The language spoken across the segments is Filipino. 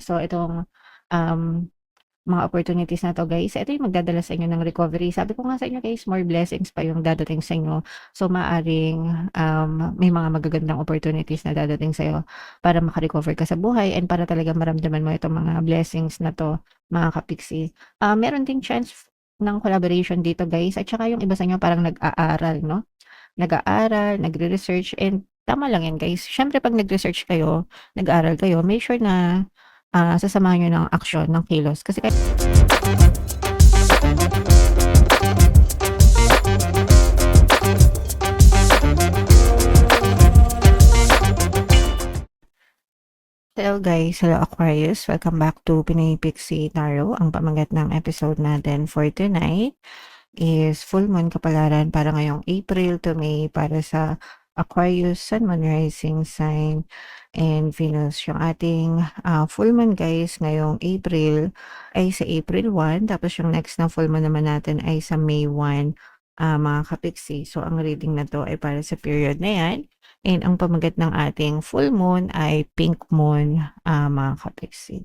So itong, um, mga opportunities na 'to guys, ito yung magdadala sa inyo ng recovery. Sabi ko nga sa inyo guys, more blessings pa yung dadating sa inyo. So maaaring, may mga magagandang opportunities na dadating sa'yo para maka-recover ka sa buhay and para talagang maramdaman mo itong mga blessings na 'to, mga ka-pixie. Meron ding chance ng collaboration dito guys at saka yung iba sa inyo parang nag-aaral 'no? Nag-aaral, nagre-research and tama lang 'yan guys. Siyempre 'pag nag-research kayo, nag-aaral kayo, make sure na, sasamahan niyo ng aksyon, ng kilos kasi kahit hello guys, hello Aquarius, welcome back to Pinoy Pixie Tarot. Ang pamagat ng episode natin for tonight is full moon kapalaran para ngayong April to May para sa Aquarius, Sun, Moon, Rising sign, and Venus. Yung ating full moon guys ngayong April ay sa April 1, tapos yung next na full moon naman natin ay sa May 1, mga kapiksi. So ang reading na to ay para sa period na yan. And ang pamagat ng ating full moon ay pink moon, mga kapiksi.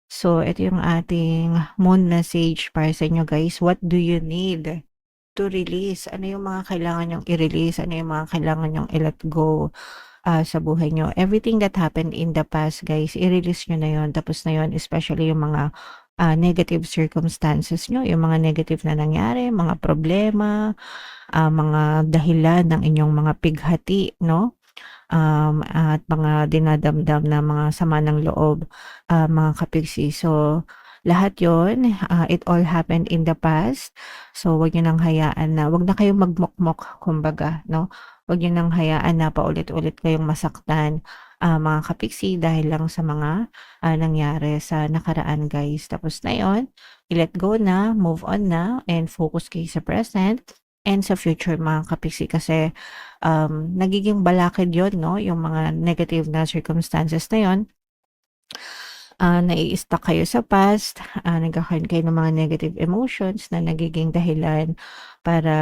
So, ito yung ating moon message para sa inyo guys. What do you need to release? Ano yung mga kailangan nyong i-release? Ano yung mga kailangan nyong i-let go sa buhay nyo? Everything that happened in the past guys, i-release nyo na yon. Tapos na yon, especially yung mga negative circumstances nyo, yung mga negative na nangyari, mga problema, mga dahilan ng inyong mga pighati, no? At mga dinadamdam na mga sama ng loob, mga kapigsi. So, lahat yon, it all happened in the past. So, wag niyo nang hayaan na, wag na kayong magmukmok, kumbaga, no? Wag niyo nang hayaan na paulit-ulit kayong masaktan, mga kapigsi, dahil lang sa mga nangyari sa nakaraan, guys. Tapos na yon, i-let go na, move on na, and focus kayo sa present and sa future, mga kapiksi, kasi nagiging balakid yon, no? Yung mga negative na circumstances na yon, nai-stuck kayo sa past, nagkakaroon kayo ng mga negative emotions na nagiging dahilan para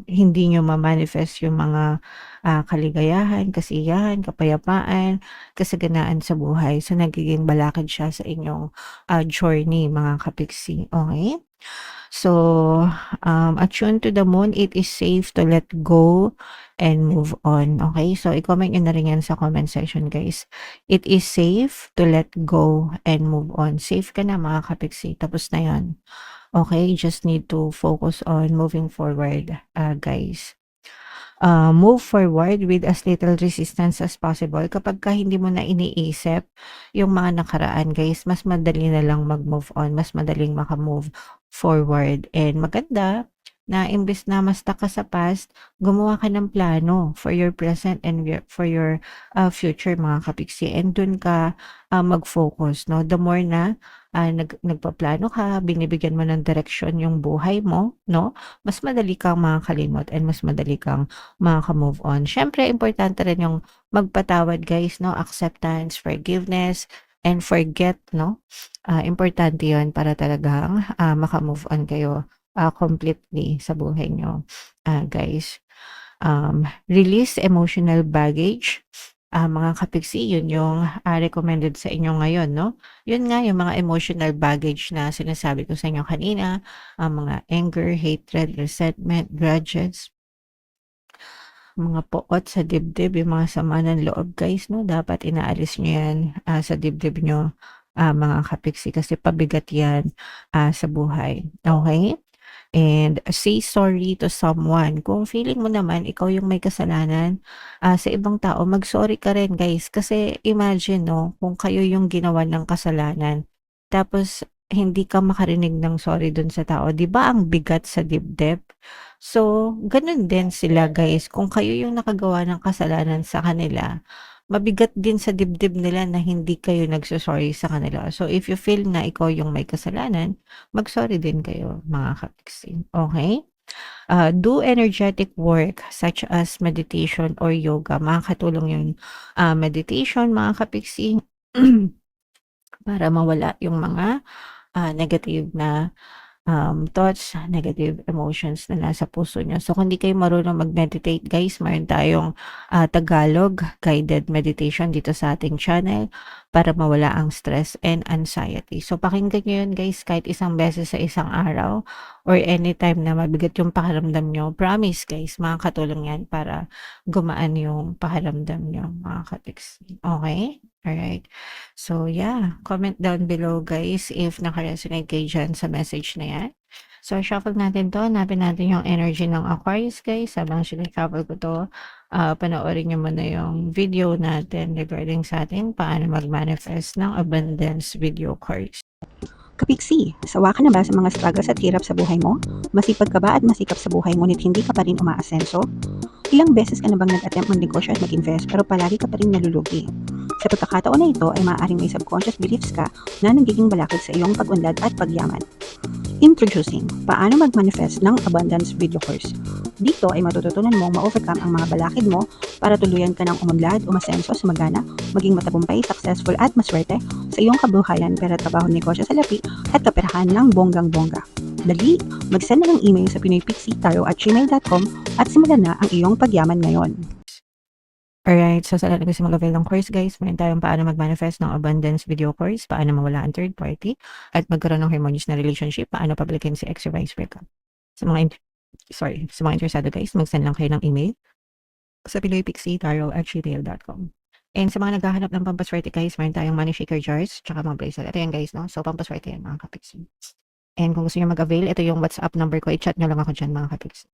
hindi nyo ma-manifest yung mga kaligayahan, kasiyahan, kapayapaan, kasaganaan sa buhay. So, nagiging balakid siya sa inyong journey, mga kapiksi. Okay? So, attune to the moon, it is safe to let go and move on. Okay? So, i-comment nyo na rin yan sa comment section, guys. It is safe to let go and move on. Safe ka na, mga kapiksi. Tapos na yan. Okay? Just need to focus on moving forward, guys. Move forward with as little resistance as possible. Kapag ka hindi mo na iniisip yung mga nakaraan, guys, mas madali na lang mag-move on, mas madaling maka-move forward. And maganda na imbes na ma-stuck ka sa past, gumawa ka ng plano for your present and for your future, mga kapiksi. And dun ka mag-focus, no? The more na nagpaplano ka, binibigyan mo ng direction yung buhay mo, no? Mas madali kang makakalimot and mas madali kang makaka-move on. Syempre, importante rin yung magpatawad, guys, no? Acceptance, forgiveness, and forget, no? Importante yon para talagang maka-move on kayo completely sa buhay nyo, guys. Release emotional baggage. Mga kapiksi, yun yung recommended sa inyo ngayon, no? Yun nga, yung mga emotional baggage na sinasabi ko sa inyo kanina, mga anger, hatred, resentment, grudges, mga poot sa dibdib, yung mga sama ng loob, guys, no? Dapat inaalis nyo yan sa dibdib nyo, mga kapiksi, kasi pabigat yan sa buhay. Okay? And say sorry to someone. Kung feeling mo naman ikaw yung may kasalanan sa ibang tao, mag-sorry ka rin, guys. Kasi imagine, no, kung kayo yung ginawa ng kasalanan, tapos hindi ka makarinig ng sorry dun sa tao, 'di ba ang bigat sa dibdib? So, ganun din sila, guys. Kung kayo yung nakagawa ng kasalanan sa kanila, mabigat din sa dibdib nila na hindi kayo nagso-sorry sa kanila. So, if you feel na ikaw yung may kasalanan, mag-sorry din kayo, mga kapiksi. Okay? Do energetic work such as meditation or yoga. Makakatulong yung meditation, mga kapiksi, para mawala yung mga negative na thoughts, negative emotions na nasa puso niyo. So, kung di kayo marunong mag-meditate guys, mayroon tayong Tagalog guided meditation dito sa ating channel para mawala ang stress and anxiety. So, pakinggan nyo yun guys kahit isang beses sa isang araw or anytime na mabigat yung pakiramdam nyo. Promise guys, makakatulong yan para gumaan yung pakiramdam nyo mga katiks. Okay? Alright. So, yeah. Comment down below guys if naka-resonate kayo dyan sa message na yan. So, shuffle natin to. Hanapin natin yung energy ng Aquarius guys. Habang sinashuffle ko to, panoorin nyo muna yung video natin regarding sa atin paano mag-manifest ng abundance video course. Kapiksi, sawa ka na ba sa mga struggles at hirap sa buhay mo? Masipag ka ba at masikap sa buhay ngunit hindi ka pa rin umaasenso? Ilang beses ka na bang nag-attempt magnegosyo at mag-invest pero palagi ka pa rin nalulugi? Sa pagkakataon na ito ay maaaring may subconscious beliefs ka na nagiging balakid sa iyong pag-unlad at pagyaman. Introducing, paano mag-manifest ng abundance video course. Dito ay matututunan mong ma-overcome ang mga balakid mo para tuluyan ka ng umunlad, umasenso, sumagana, maging matagumpay, successful at maswerte sa iyong kabuhayan, pera, trabaho, negosyo, salapi at kaperahan ng bonggang-bongga. Dali, mag-send na ng email sa pinoypixie@gmail.com at simulan na ang iyong pagyaman ngayon. Alright, so sa lahat ng gusto mag-avail ng course guys, meron tayong paano mag-manifest ng abundance video course, paano mawala ang third party, at magkaroon ng harmonious na relationship, paano publican si ex or vice versa. Sa mga interesado guys, mag-send lang kayo ng email sa pinoypixie@gmail.com. And sa mga naghahanap ng pampaswerte guys, meron tayong money shaker jars, tsaka mga bracelet. Ito yan guys, no? So pampaswerte yan mga kapixie. And kung gusto nyo mag-avail, ito yung WhatsApp number ko, i-chat nyo lang ako dyan mga kapixie.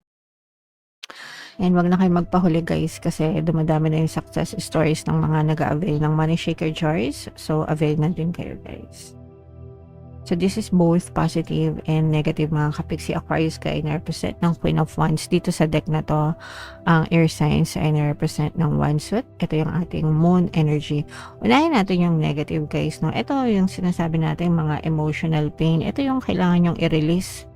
And wag na kayo magpahuli guys kasi dumadami na yung success stories ng mga nag-avail ng money shaker jars. So, avail na din kayo guys. So, this is both positive and negative mga kapixie. Aquarius ka ay na-represent ng Queen of Wands. Dito sa deck na to, ang air signs ay na-represent ng Wandsut. Ito yung ating moon energy. Unahin natin yung negative guys. No? Ito yung sinasabi natin mga emotional pain. Ito yung kailangan yung i-release.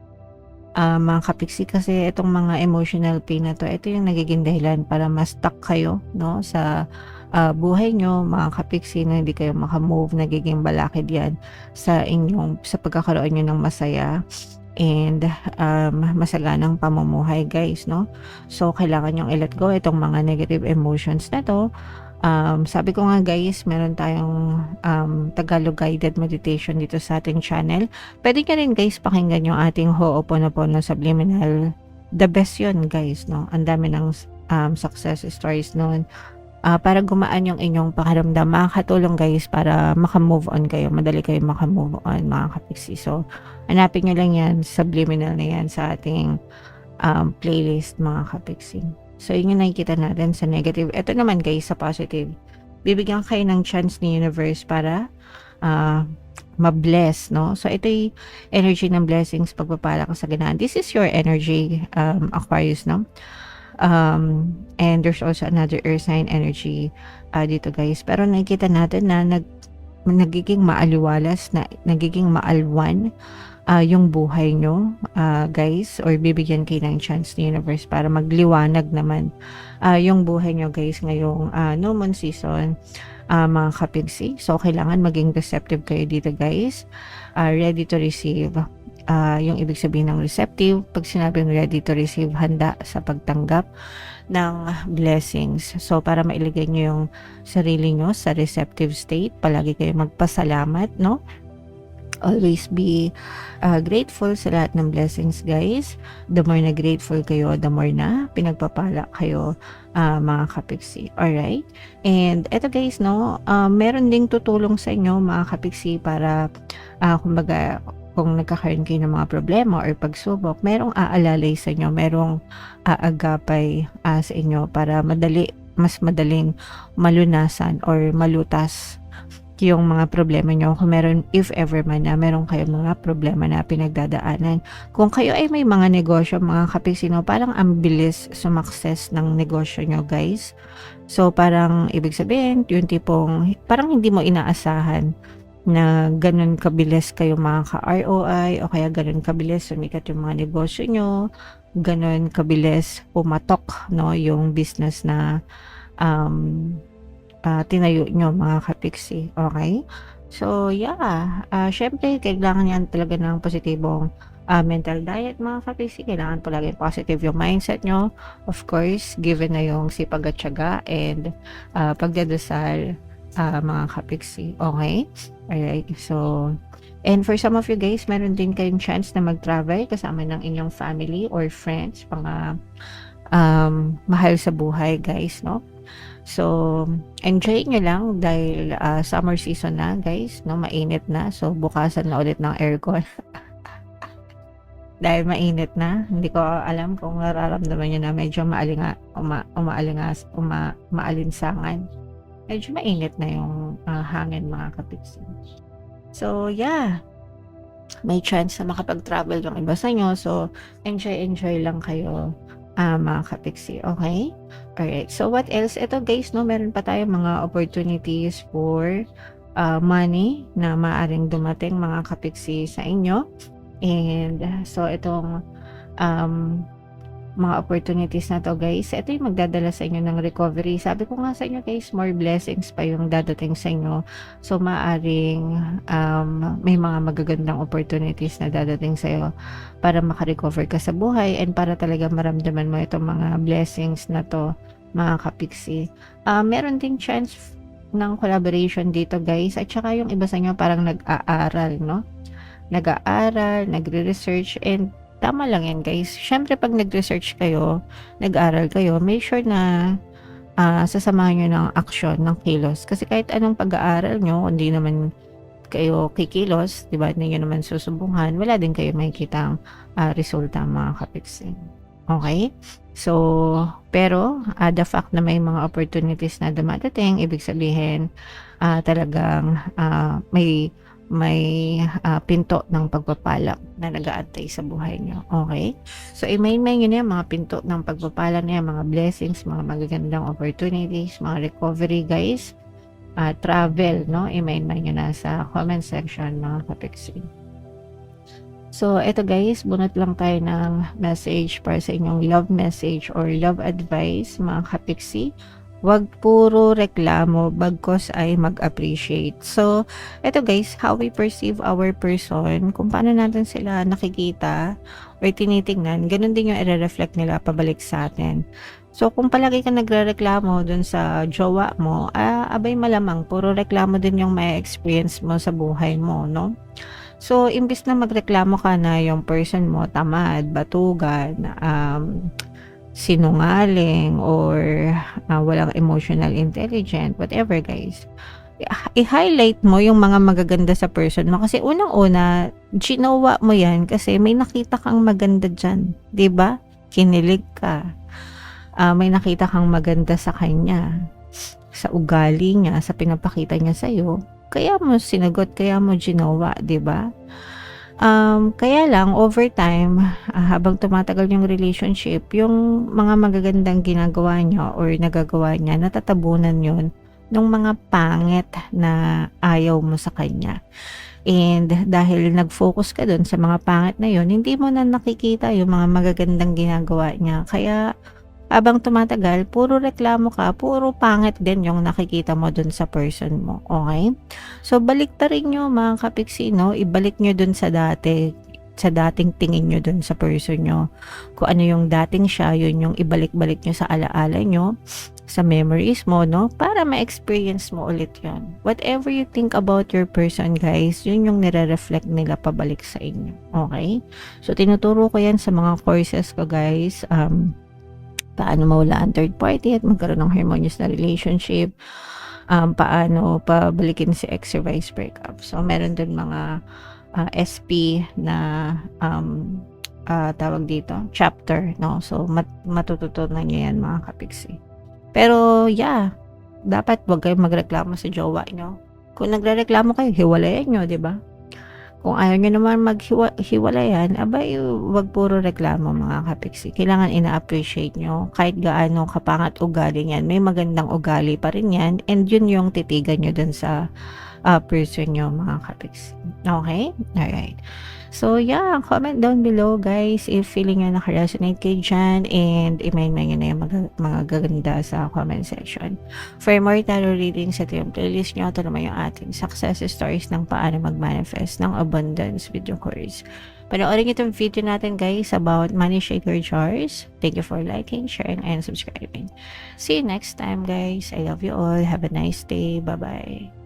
Mga kapixie kasi itong mga emotional pain na to, ito yung nagiging dahilan para ma-stuck kayo no sa buhay nyo mga kapixie na hindi kayo makamove, nagiging balakid yan sa pagkakaroon nyo ng masaya and masaganang pamumuhay guys no. So kailangan yung i-let go itong mga negative emotions na to. Sabi ko nga guys, meron tayong Tagalog guided meditation dito sa ating channel. Pwede ka rin guys pakinggan yung ating Ho'oponopono Subliminal. The best yun guys, no? Ang dami ng success stories noon. Para gumaan yung inyong pakiramdam, makakatulong guys para makamove on kayo. Madali kayo makamove on mga kapixie. So, hanapin nyo lang yan, subliminal na yan sa ating playlist mga kapixie. So, yun yung nakikita natin sa negative. Ito naman guys, sa positive. Bibigyan kayo ng chance ni universe para ma-bless, no? So, ito yung energy ng blessings, pagpapala ka sa ganaan. This is your energy, Aquarius, no? And there's also another earth sign energy dito guys. Pero nakikita natin na nagiging maaliwalas, nagiging maalwan yung buhay nyo guys, or bibigyan kayo ng chance ni universe para magliwanag naman yung buhay nyo guys ngayong no moon season mga kapixie. So kailangan maging receptive kayo dito guys, ready to receive. Yung ibig sabihin ng receptive, pag sinabing ready to receive, handa sa pagtanggap ng blessings. So para mailagay nyo yung sarili nyo sa receptive state, palagi kayo magpasalamat, no? Always be grateful sa lahat ng blessings guys. The more na grateful kayo, the more na pinagpapala kayo mga kapixie. Alright? And eto guys, no, meron ding tutulong sa inyo mga kapixie para kumbaga kung nagkakaroon kayo ng mga problema or pagsubok, merong aalalay sa inyo, merong aagapay sa inyo para mas madaling malunasan or malutas yung mga problema nyo. Kung meron, if ever man na meron kayong mga problema na pinagdadaanan. Kung kayo ay may mga negosyo, mga kapixie, parang ang bilis sumakses ng negosyo nyo guys. So parang ibig sabihin, yung tipong parang hindi mo inaasahan na ganun kabilis kayo mga ka-ROI o kaya ganun kabilis sumikat yung mga negosyo nyo, ganun kabilis pumatok no yung business na tinayo nyo mga kapixie. Okay? So, yeah. Syempre, kailangan yan talaga ng positibong mental diet mga kapiksi. Kailangan palaging positive yung mindset nyo. Of course, given na yung sipag at tiyaga and pagdadasal mga kapiksi. Okay? Alright. So, and for some of you guys, meron din kayong chance na mag-travel kasama ng inyong family or friends, mga mahal sa buhay guys, no? So, enjoy nyo lang dahil summer season na guys, no? Mainit na. So, bukasan na ulit ng aircon. Dahil mainit na, hindi ko alam kung nararamdaman nyo na medyo maalinsangan. Medyo mainit na yung hangin mga kapiksi. So, yeah. May chance na makapag-travel yung iba sa inyo. So, enjoy lang kayo mga kapiksi. Okay? Alright. So, what else? Ito guys, no, meron pa tayong mga opportunities for money na maaring dumating mga kapiksi sa inyo. And so, itong mga opportunities na to guys, ito yung magdadala sa inyo ng recovery. Sabi ko nga sa inyo guys, more blessings pa yung dadating sa inyo. So maaring may mga magagandang opportunities na dadating sa iyo para makarecover ka sa buhay and para talaga maramdaman mo itong mga blessings na to mga kapiksi. Meron ding chance ng collaboration dito guys, at saka yung iba sa inyo parang nag-aaral, no? Nag-aaral, nagre-research, and tama lang yan guys. Syempre pag nag-research kayo, nag-aral kayo, make sure na sasamahan nyo ng action, ng kilos. Kasi kahit anong pag-aaral nyo, hindi naman kayo kikilos, diba, hindi nyo naman susubungan, wala din kayo makikitang resulta mga kapiksi. Okay? So, pero the fact na may mga opportunities na dumadating, ibig sabihin talagang may pinto ng pagpapala na nag-aantay sa buhay nyo. Okay? So, i-main-main nyo na yung mga pinto ng pagpapala na yan, mga blessings, mga magagandang opportunities, mga recovery, guys. Travel, no? I-main-main nyo na sa comment section, mga kapiksi. So, eto guys, bunot lang tayo ng message para sa inyong love message or love advice, mga kapiksi. Wag puro reklamo, bagkos ay mag-appreciate. So, eto guys, how we perceive our person, kung paano natin sila nakikita or tinitingnan, ganun din yung i-reflect nila pabalik sa atin. So, kung palagi ka nagre-reklamo dun sa jowa mo, abay malamang, puro reklamo din yung may experience mo sa buhay mo, no? So, imbis na magreklamo ka na yung person mo, tamad, batugan, sinungaling, or walang emotional intelligent, whatever guys, i-highlight mo yung mga magaganda sa person mo. Kasi unang-una, ginawa mo yan kasi may nakita kang maganda dyan. 'Di ba? Kinilig ka. May nakita kang maganda sa kanya, sa ugali niya, sa pinapakita niya sa'yo. Kaya mo sinagot, kaya mo ginawa, 'di ba? Kaya lang, over time, habang tumatagal yung relationship, yung mga magagandang ginagawa niya or nagagawa niya, natatabunan yun ng mga pangit na ayaw mo sa kanya. And dahil nag-focus ka dun sa mga pangit na yun, hindi mo na nakikita yung mga magagandang ginagawa niya. Kaya habang tumatagal, puro reklamo ka, puro pangit din yung nakikita mo dun sa person mo. Okay? So, baliktarin nyo mga kapiksi, no? Ibalik nyo dun sa dating tingin nyo dun sa person nyo. Kung ano yung dating siya, yun yung ibalik-balik nyo sa alaala nyo, sa memories mo, no? Para ma-experience mo ulit yun. Whatever you think about your person, guys, yun yung nire-reflect nila pabalik sa inyo. Okay? So, tinuturo ko yan sa mga courses ko, guys. Paano mawalaan third party at magkaroon ng harmonious na relationship, paano pabalikin si ex-survive breakup. So, meron dun mga SP na tawag dito, chapter, no? So, matututunan nyo yan mga kapiksi. Pero, yeah, dapat wag kayong magreklamo sa jowa nyo. Kung nagre-reklamo kayo, hiwalayan nyo, di ba? Kung ayaw nyo naman maghiwalayan, abay, wag puro reklamo mga kapiksi. Kailangan ina-appreciate nyo. Kahit gaano kapangat ugali niyan, may magandang ugali pa rin yan. And yun yung titigan nyo dun sa person nyo mga kapiks. Okay? Alright. So, yeah, comment down below guys if feeling nyo naka-resonate kayo dyan and i-main nyo na yung mga gaganda sa comment section. For more tarot readings, ito yung playlist nyo. Ito naman yung ating success stories ng paano mag-manifest ng abundance video course. Panoorin itong video natin guys about money shaker jars. Thank you for liking, sharing, and subscribing. See you next time guys. I love you all. Have a nice day. Bye-bye.